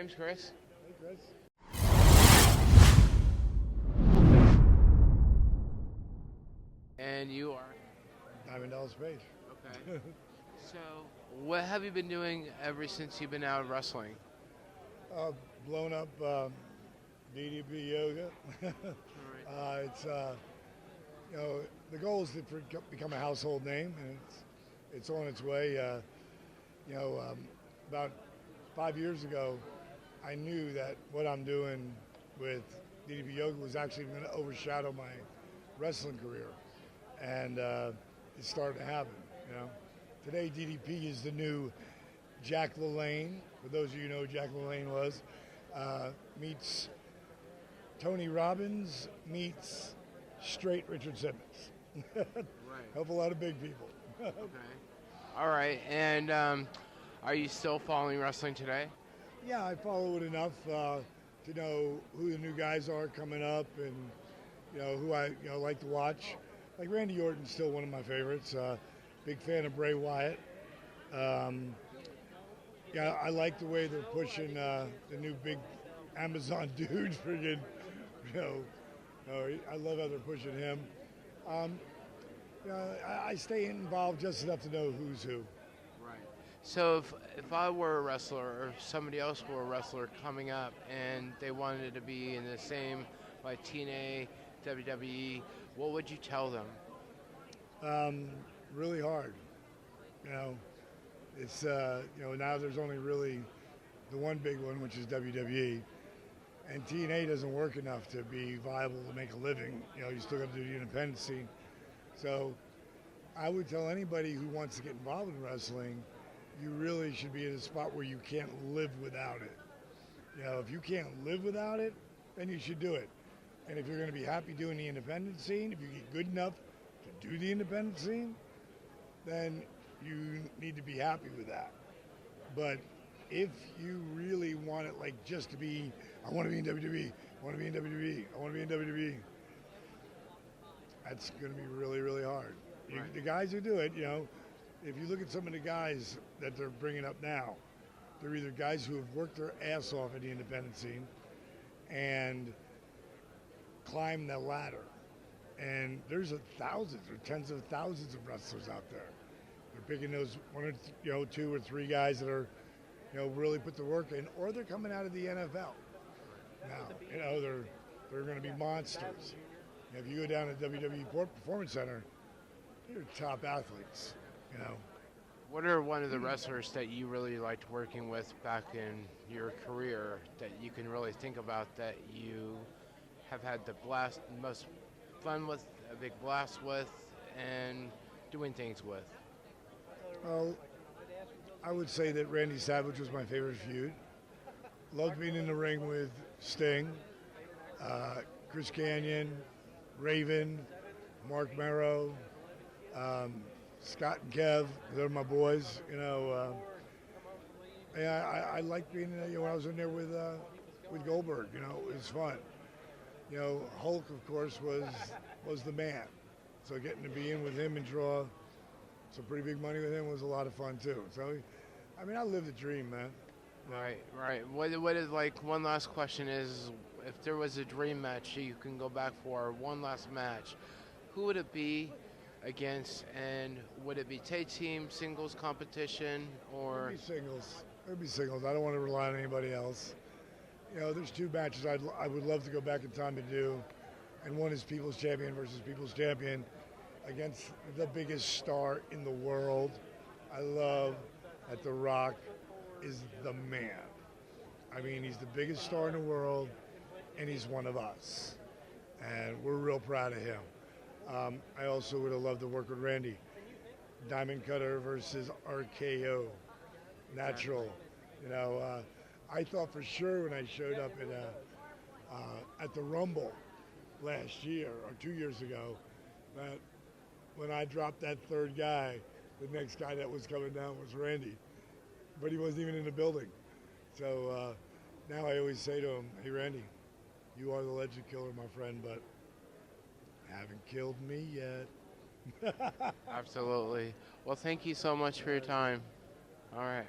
name's Chris. Hey, Chris. And you are? Diamond Dallas Page. Okay. So, what have you been doing ever since you've been out of wrestling? Blown up DDP Yoga. It's the goal is to become a household name, and it's on its way. About 5 years ago, I knew that what I'm doing with DDP Yoga was actually going to overshadow my wrestling career, and it started to happen. Today DDP is the new Jack LaLanne. For those of you who know who Jack LaLanne was, meets Tony Robbins meets straight Richard Simmons. Right. Help a lot of big people. Okay. All right. And are you still following wrestling today? Yeah, I follow it enough to know who the new guys are coming up, and who I like to watch. Like Randy Orton's still one of my favorites. Big fan of Bray Wyatt. I like the way they're pushing the new big Amazon dude. Friggin', I love how they're pushing him. I stay involved just enough to know who's who. Right. So if I were a wrestler, or if somebody else were a wrestler coming up, and they wanted to be in the same like TNA, WWE, what would you tell them? Really hard. It's now there's only really the one big one, which is WWE, and TNA doesn't work enough to be viable to make a living. You still got to do the independent scene. So I would tell anybody who wants to get involved in wrestling, you really should be at a spot where you can't live without it. If you can't live without it, then you should do it. And if you're going to be happy doing the independent scene, if you get good enough to do the independent scene, then you need to be happy with that. But if you really want it, like just to be, I want to be in WWE, I want to be in WWE, I want to be in WWE, that's going to be really, really hard. Right. The guys who do it, if you look at some of the guys that they're bringing up now, they're either guys who have worked their ass off at the independent scene and climbed the ladder. And there's thousands or tens of thousands of wrestlers out there. They're picking those one or two or three guys that are, really put the work in, or they're coming out of the NFL. Now, they're going to be monsters. If you go down to WWE Performance Center, they're top athletes. What are one of the wrestlers that you really liked working with back in your career that you can really think about that you have had the most fun with, a big blast with, and doing things with? Well, I would say that Randy Savage was my favorite feud. Loved being in the ring with Sting, Chris Kanyon, Raven, Mark Merrow, Scott and Kev. They're my boys. I liked being when I was in there with Goldberg. It was fun. Hulk, of course, was the man. So getting to be in with him and draw some pretty big money with him was a lot of fun too. So, I lived the dream, man. Right. What is, like, one last question is, if there was a dream match you can go back for, one last match, who would it be against, and would it be tag team, singles competition, or? It'd be singles. It'd be singles. I don't want to rely on anybody else. There's two matches I would love to go back in time to do, and one is People's Champion versus People's Champion against the biggest star in the world. I love that The Rock is the man. He's the biggest star in the world, and he's one of us, and we're real proud of him. I also would have loved to work with Randy. Diamond Cutter versus RKO. Natural. I thought for sure when I showed up at the Rumble last year or 2 years ago that when I dropped that third guy, the next guy that was coming down was Randy. But he wasn't even in the building. So now I always say to him, hey, Randy, you are the legend killer, my friend, but haven't killed me yet. Absolutely. Well, thank you so much for your time. All right.